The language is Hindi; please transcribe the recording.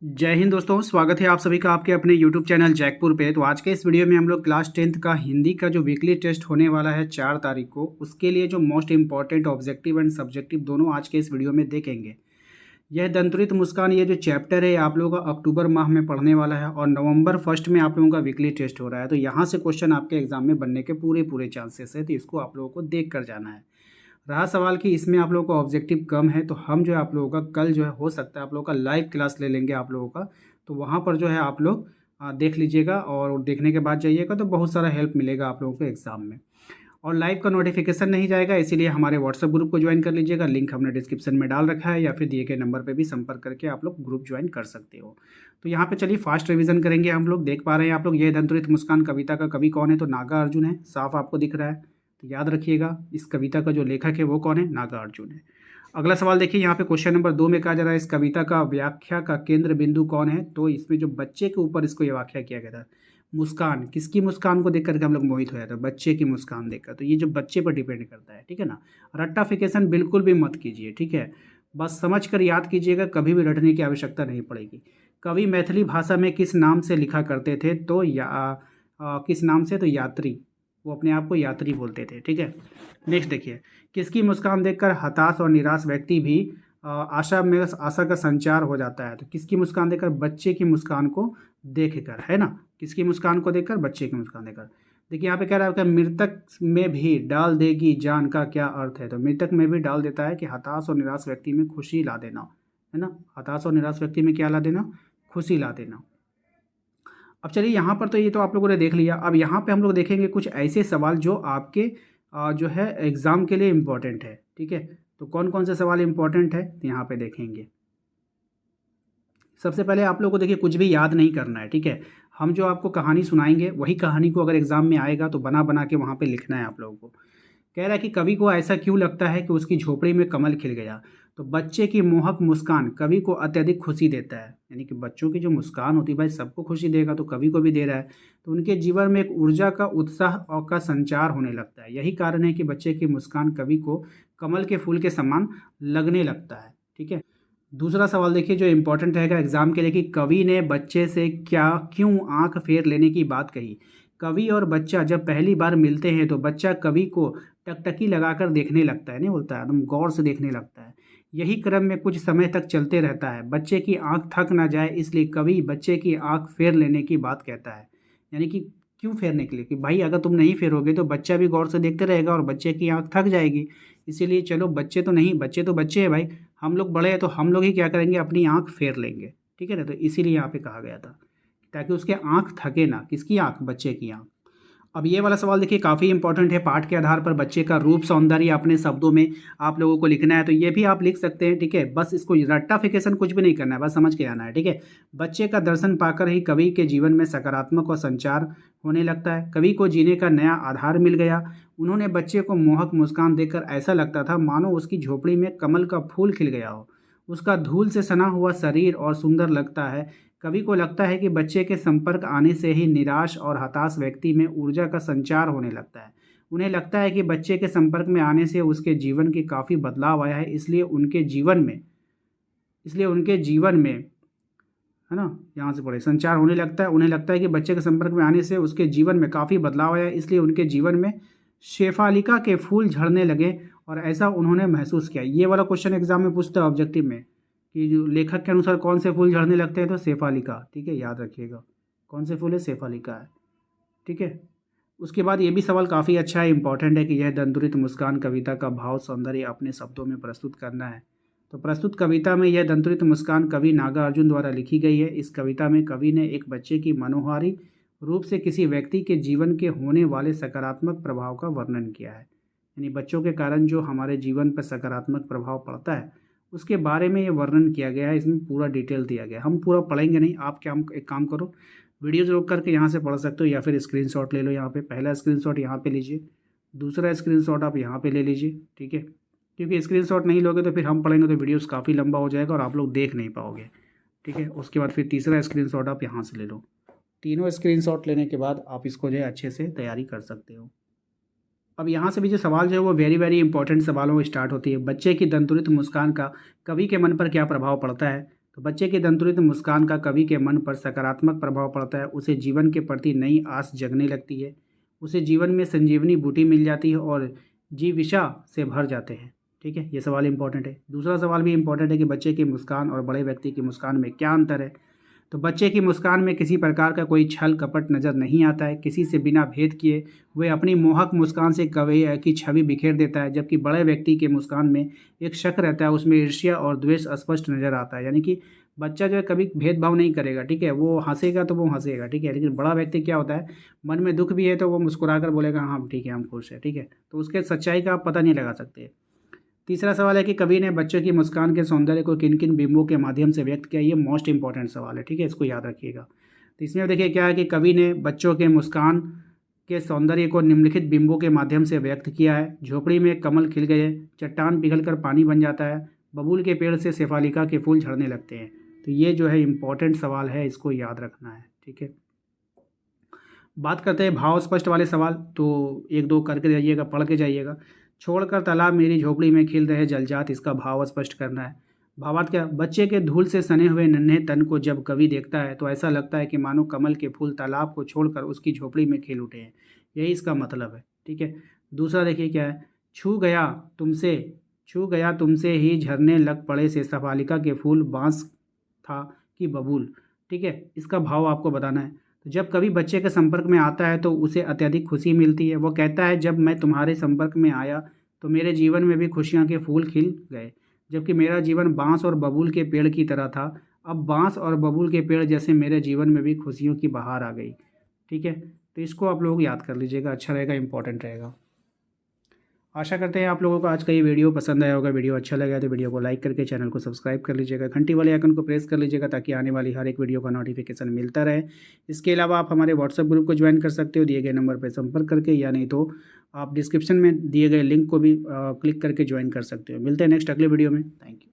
जय हिंद दोस्तों, स्वागत है आप सभी का आपके अपने YouTube चैनल जैकपुर पे। तो आज के इस वीडियो में हम लोग क्लास 10th का हिंदी का जो वीकली टेस्ट होने वाला है 4 तारीख को, उसके लिए जो most important objective and subjective दोनों आज के इस वीडियो में देखेंगे। यह दंतुरित मुस्कान ये जो चैप्टर है आप लोगों का अक्टूबर माह में पढ़ने वाला है और नवंबर फर्स्ट में आप लोगों का वीकली टेस्ट हो रहा है। तो यहाँ से क्वेश्चन आपके एग्जाम में बनने के पूरे पूरे चांसेस है, तो इसको आप लोगों को देख कर जाना है। रहा सवाल कि इसमें आप लोगों का ऑब्जेक्टिव कम है, तो हम जो है आप लोगों का कल जो है हो सकता है आप लोगों का लाइव क्लास ले लेंगे आप लोगों का। तो वहाँ पर जो है आप लोग देख लीजिएगा और देखने के बाद जाइएगा, तो बहुत सारा हेल्प मिलेगा आप लोगों को एग्ज़ाम में। और लाइव का नोटिफिकेशन नहीं जाएगा, इसीलिए हमारे व्हाट्सएप ग्रुप को ज्वाइन कर लीजिएगा। लिंक हमने डिस्क्रिप्शन में डाल रखा है या फिर दिए गए नंबर पर भी संपर्क करके आप लोग ग्रुप ज्वाइन कर सकते हो। तो यहाँ पे चलिए फास्ट रिवीजन करेंगे हम लोग। देख पा रहे हैं आप लोग, ये दंतुरित मुस्कान कविता का कवि कौन है? तो नागार्जुन है, साफ आपको दिख रहा है। तो याद रखिएगा, इस कविता का जो लेखक है वो कौन है? नागार्जुन है। अगला सवाल देखिए, यहाँ पे क्वेश्चन नंबर 2 में कहा जा रहा है इस कविता का व्याख्या का केंद्र बिंदु कौन है? तो इसमें जो बच्चे के ऊपर इसको ये व्याख्या किया गया था। मुस्कान, किसकी मुस्कान को देख करके हम लोग मोहित हो जाते हैं? बच्चे की मुस्कान देखकर। तो ये जो बच्चे पर डिपेंड करता है, ठीक है ना। रट्टाफिकेशन बिल्कुल भी मत कीजिए, ठीक है। बस समझ कर याद कीजिएगा, कभी भी रटने की आवश्यकता नहीं पड़ेगी। कवि मैथिली भाषा में किस नाम से लिखा करते थे? तो किस नाम से? तो यात्री। वो अपने आप को यात्री बोलते थे, ठीक है। नेक्स्ट देखिए, किसकी मुस्कान देखकर हताश और निराश व्यक्ति भी आशा का संचार हो जाता है? तो किसकी मुस्कान देखकर? बच्चे की मुस्कान को देखकर, है ना। किसकी मुस्कान को देखकर? बच्चे की मुस्कान देखकर। देखिए यहाँ पे कह रहा है कि मृतक में भी डाल देगी जान का क्या अर्थ है? तो मृतक में भी डाल देता है कि हताश और निराश व्यक्ति में खुशी ला देना, है ना। हताश और निराश व्यक्ति में क्या ला देना? खुशी ला देना। अब चलिए यहाँ पर तो ये तो आप लोगों ने देख लिया। अब यहाँ पे हम लोग देखेंगे कुछ ऐसे सवाल जो आपके जो है एग्ज़ाम के लिए इम्पोर्टेंट है, ठीक है। तो कौन कौन से सवाल इम्पोर्टेंट है तो यहाँ पे देखेंगे। सबसे पहले आप लोगों को देखिए कुछ भी याद नहीं करना है, ठीक है। हम जो आपको कहानी सुनाएंगे वही कहानी को अगर एग्ज़ाम में आएगा तो बना बना के वहाँ पे लिखना है आप लोगों को। कह रहा है कि कवि को ऐसा क्यों लगता है कि उसकी झोपड़ी में कमल खिल गया? तो बच्चे की मोहक मुस्कान कवि को अत्यधिक खुशी देता है। यानी कि बच्चों की जो मुस्कान होती है भाई सबको खुशी देगा, तो कवि को भी दे रहा है। तो उनके जीवन में एक ऊर्जा का, उत्साह और का संचार होने लगता है। यही कारण है कि बच्चे की मुस्कान कवि को कमल के फूल के समान लगने लगता है, ठीक है। दूसरा सवाल देखिए जो इंपॉर्टेंट रहेगा एग्जाम के लिए, कि कवि ने बच्चे से क्या क्यों आंख फेर लेने की बात कही? कवि और बच्चा जब पहली बार मिलते हैं तो बच्चा कवि को टकटकी लगाकर देखने लगता है, नहीं बोलता है, एकदम गौर से देखने लगता है। यही क्रम में कुछ समय तक चलते रहता है। बच्चे की आंख थक ना जाए इसलिए कवि बच्चे की आंख फेर लेने की बात कहता है। यानी कि क्यों फेरने के लिए? कि भाई अगर तुम नहीं फेरोगे तो बच्चा भी गौर से देखते रहेगा और बच्चे की आंख थक जाएगी। इसीलिए चलो, बच्चे तो नहीं, बच्चे तो बच्चे हैं भाई, हम लोग बड़े हैं तो हम लोग ही क्या करेंगे, अपनी आंख फेर लेंगे, ठीक है ना। तो इसीलिए यहाँ पे कहा गया था ताकि उसके आंख थके ना। किसकी आंख? बच्चे की आंख। अब ये वाला सवाल देखिए काफ़ी इंपॉर्टेंट है। पाठ के आधार पर बच्चे का रूप सौंदर्य अपने शब्दों में आप लोगों को लिखना है। तो ये भी आप लिख सकते हैं, ठीक है। बस इसको रट्टाफिकेशन कुछ भी नहीं करना है, बस समझ के आना है, ठीक है। बच्चे का दर्शन पाकर ही कवि के जीवन में सकारात्मक और संचार होने लगता है। कवि को जीने का नया आधार मिल गया। उन्होंने बच्चे को मोहक मुस्कान देकर ऐसा लगता था मानो उसकी झोपड़ी में कमल का फूल खिल गया हो। उसका धूल से सना हुआ शरीर और सुंदर लगता है। कवि को लगता है कि बच्चे के संपर्क आने से ही निराश और हताश व्यक्ति में ऊर्जा का संचार होने लगता है। उन्हें लगता है कि बच्चे के संपर्क में आने से उसके जीवन की काफ़ी बदलाव आया है, इसलिए उनके जीवन में, है ना, यहाँ से पढ़े, संचार होने लगता है। उन्हें लगता है कि बच्चे के संपर्क में आने से उसके जीवन में काफ़ी बदलाव आया है, इसलिए उनके जीवन में शेफालिका के फूल झड़ने लगे और ऐसा उन्होंने महसूस किया। ये वाला क्वेश्चन एग्जाम में पूछता है ऑब्जेक्टिव में, कि जो लेखक के अनुसार कौन से फूल झड़ने लगते हैं? तो शेफालिका, ठीक है, याद रखिएगा कौन से फूल है? शेफालिका है, ठीक है। उसके बाद ये भी सवाल काफ़ी अच्छा है, इंपॉर्टेंट है, कि यह दंतुरित मुस्कान कविता का भाव सौंदर्य अपने शब्दों में प्रस्तुत करना है। तो प्रस्तुत कविता में यह दंतुरित मुस्कान कवि नागार्जुन द्वारा लिखी गई है। इस कविता में कवि ने एक बच्चे की मनोहारी रूप से किसी व्यक्ति के जीवन के होने वाले सकारात्मक प्रभाव का वर्णन किया है। यानी बच्चों के कारण जो हमारे जीवन पर सकारात्मक प्रभाव पड़ता है उसके बारे में ये वर्णन किया गया है। इसमें पूरा डिटेल दिया गया है। हम पूरा पढ़ेंगे नहीं, आप क्या, एक काम करो, वीडियो रोक करके यहाँ से पढ़ सकते हो या फिर स्क्रीनशॉट ले लो। यहाँ पे पहला स्क्रीनशॉट यहाँ पे लीजिए, दूसरा स्क्रीनशॉट आप यहाँ पे ले लीजिए, ठीक है। क्योंकि स्क्रीनशॉट नहीं लोगे तो फिर हम पढ़ेंगे तो वीडियोस काफ़ी लंबा हो जाएगा और आप लोग देख नहीं पाओगे, ठीक है। उसके बाद फिर तीसरा स्क्रीनशॉट आप यहाँ से ले लो। तीनों स्क्रीनशॉट लेने के बाद आप इसको जो है अच्छे से तैयारी कर सकते हो। अब यहाँ से भी जो सवाल जो है वो वेरी वेरी इंपॉर्टेंट सवालों में स्टार्ट होती है। बच्चे की दंतुरित मुस्कान का कवि के मन पर क्या प्रभाव पड़ता है? तो बच्चे की दंतुरित मुस्कान का कवि के मन पर सकारात्मक प्रभाव पड़ता है, उसे जीवन के प्रति नई आस जगने लगती है, उसे जीवन में संजीवनी बूटी मिल जाती है और जीविशा से भर जाते हैं। ठीक है, ये सवाल इंपॉर्टेंट है। दूसरा सवाल भी इंपॉर्टेंट है कि बच्चे की मुस्कान और बड़े व्यक्ति की मुस्कान में क्या अंतर है। तो बच्चे की मुस्कान में किसी प्रकार का कोई छल कपट नज़र नहीं आता है, किसी से बिना भेद किए वह अपनी मोहक मुस्कान से कवि की छवि बिखेर देता है, जबकि बड़े व्यक्ति के मुस्कान में एक शक रहता है, उसमें ईर्ष्या और द्वेष स्पष्ट नज़र आता है। यानी कि बच्चा जो है कभी भेदभाव नहीं करेगा, ठीक है, वो हंसेगा तो वो हंसेगा, ठीक है, लेकिन बड़ा व्यक्ति क्या होता है, मन में दुख भी है तो वो मुस्कुरा कर बोलेगा हाँ ठीक है हम खुश हैं, ठीक है, तो उसके सच्चाई का आप पता नहीं लगा सकते। तीसरा सवाल है कि कवि ने बच्चों की मुस्कान के सौंदर्य को किन किन बिंबों के माध्यम से व्यक्त किया। ये मोस्ट इंपॉर्टेंट सवाल है, ठीक है, इसको याद रखिएगा। तो इसमें देखिए क्या है कि कवि ने बच्चों के मुस्कान के सौंदर्य को निम्नलिखित बिंबों के माध्यम से व्यक्त किया है। झोपड़ी में कमल खिल गए, चट्टान पिघल कर पानी बन जाता है, बबूल के पेड़ से शेफालिका के फूल झड़ने लगते हैं। तो ये जो है इंपॉर्टेंट सवाल है, इसको याद रखना है, ठीक है। बात करते हैं भाव स्पष्ट वाले सवाल, तो एक दो करके जाइएगा, पढ़ के जाइएगा। छोड़कर तालाब मेरी झोपड़ी में खिल रहे जलजात, इसका भाव स्पष्ट करना है। भावार्थ क्या, बच्चे के धूल से सने हुए नन्हे तन को जब कवि देखता है तो ऐसा लगता है कि मानो कमल के फूल तालाब को छोड़कर उसकी झोपड़ी में खिल उठे हैं, यही इसका मतलब है, ठीक है। दूसरा देखिए क्या है, छू गया तुमसे ही झरने लग पड़े से शेफालिका के फूल बांस था कि बबूल, ठीक है, इसका भाव आपको बताना है। तो जब कभी बच्चे के संपर्क में आता है तो उसे अत्यधिक खुशी मिलती है। वो कहता है जब मैं तुम्हारे संपर्क में आया तो मेरे जीवन में भी खुशियाँ के फूल खिल गए, जबकि मेरा जीवन बांस और बबूल के पेड़ की तरह था। अब बांस और बबूल के पेड़ जैसे मेरे जीवन में भी खुशियों की बहार आ गई, ठीक है। तो इसको आप लोग याद कर लीजिएगा, अच्छा रहेगा, इंपॉर्टेंट रहेगा। आशा करते हैं आप लोगों को आज का ये वीडियो पसंद आया होगा। वीडियो अच्छा लगा तो वीडियो को लाइक करके चैनल को सब्सक्राइब कर लीजिएगा, घंटी वाले आइकन को प्रेस कर लीजिएगा ताकि आने वाली हर एक वीडियो का नोटिफिकेशन मिलता रहे। इसके अलावा आप हमारे व्हाट्सएप ग्रुप को ज्वाइन कर सकते हो दिए गए नंबर पर संपर्क करके, या नहीं तो आप डिस्क्रिप्शन में दिए गए लिंक को भी क्लिक करके ज्वाइन कर सकते हो। मिलते हैं नेक्स्ट अगले वीडियो में। Thank you.